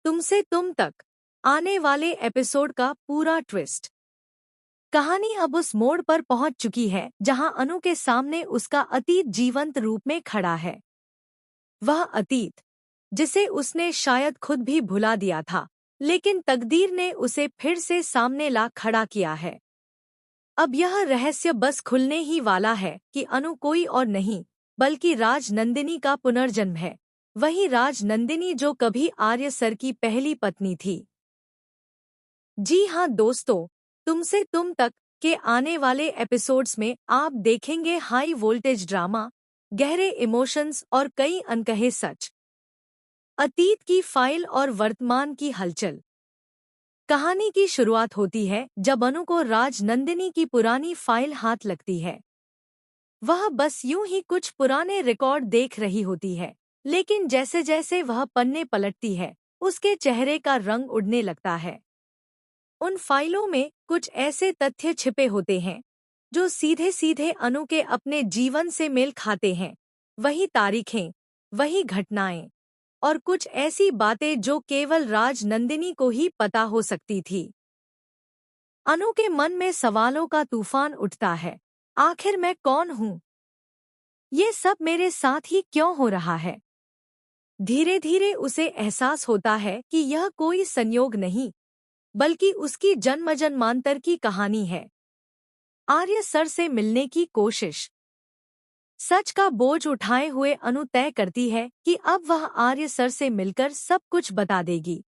तुमसे तुम तक आने वाले एपिसोड का पूरा ट्विस्ट। कहानी अब उस मोड़ पर पहुंच चुकी है जहां अनु के सामने उसका अतीत जीवंत रूप में खड़ा है। वह अतीत जिसे उसने शायद खुद भी भुला दिया था, लेकिन तकदीर ने उसे फिर से सामने ला खड़ा किया है। अब यह रहस्य बस खुलने ही वाला है कि अनु कोई और नहीं बल्कि राजनंदिनी का पुनर्जन्म है। वही राजनंदिनी जो कभी आर्य सर की पहली पत्नी थी। जी हाँ दोस्तों, तुमसे तुम तक के आने वाले एपिसोड्स में आप देखेंगे हाई वोल्टेज ड्रामा, गहरे इमोशंस और कई अनकहे सच। अतीत की फाइल और वर्तमान की हलचल। कहानी की शुरुआत होती है जब अनु को राजनंदिनी की पुरानी फाइल हाथ लगती है। वह बस यूं ही कुछ पुराने रिकॉर्ड देख रही होती है, लेकिन जैसे जैसे वह पन्ने पलटती है, उसके चेहरे का रंग उड़ने लगता है। उन फाइलों में कुछ ऐसे तथ्य छिपे होते हैं जो सीधे सीधे अनु के अपने जीवन से मेल खाते हैं। वही तारीखें, वही घटनाएं और कुछ ऐसी बातें जो केवल राजनंदिनी को ही पता हो सकती थी। अनु के मन में सवालों का तूफान उठता है। आखिर मैं कौन हूँ? ये सब मेरे साथ ही क्यों हो रहा है? धीरे धीरे उसे एहसास होता है कि यह कोई संयोग नहीं बल्कि उसकी जन्मजन्मांतर की कहानी है। आर्य सर से मिलने की कोशिश। सच का बोझ उठाए हुए अनु तय करती है कि अब वह आर्य सर से मिलकर सब कुछ बता देगी।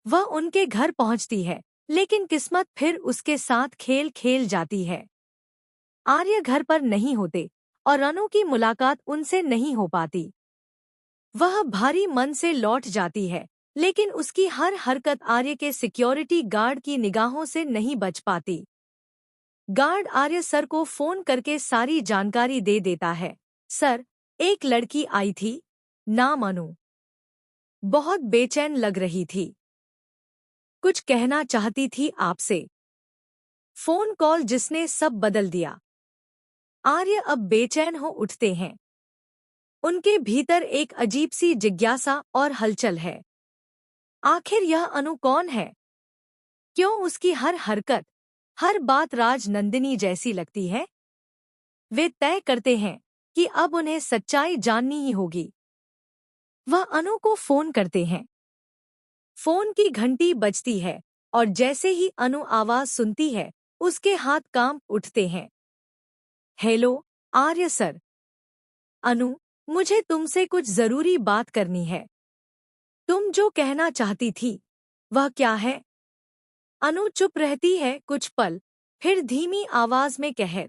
वह उनके घर पहुंचती है, लेकिन किस्मत फिर उसके साथ खेल खेल जाती है। आर्य घर पर नहीं होते और अनु की मुलाकात उनसे नहीं हो पाती। वह भारी मन से लौट जाती है, लेकिन उसकी हर हरकत आर्य के सिक्योरिटी गार्ड की निगाहों से नहीं बच पाती। गार्ड आर्य सर को फोन करके सारी जानकारी दे देता है। सर, एक लड़की आई थी, नाम अनु। बहुत बेचैन लग रही थी। कुछ कहना चाहती थी आपसे। फोन कॉल जिसने सब बदल दिया। आर्य अब बेचैन हो उठते हैं। उनके भीतर एक अजीब सी जिज्ञासा और हलचल है। आखिर यह अनु कौन है? क्यों उसकी हर हरकत, हर बात राजनंदिनी जैसी लगती है? वे तय करते हैं कि अब उन्हें सच्चाई जाननी ही होगी। वह अनु को फोन करते हैं। फोन की घंटी बजती है और जैसे ही अनु आवाज सुनती है, उसके हाथ कांप उठते हैं। हेलो, आर्य सर। अनु, मुझे तुमसे कुछ जरूरी बात करनी है। तुम जो कहना चाहती थी, वह क्या है? अनु चुप रहती है कुछ पल, फिर धीमी आवाज में कहे,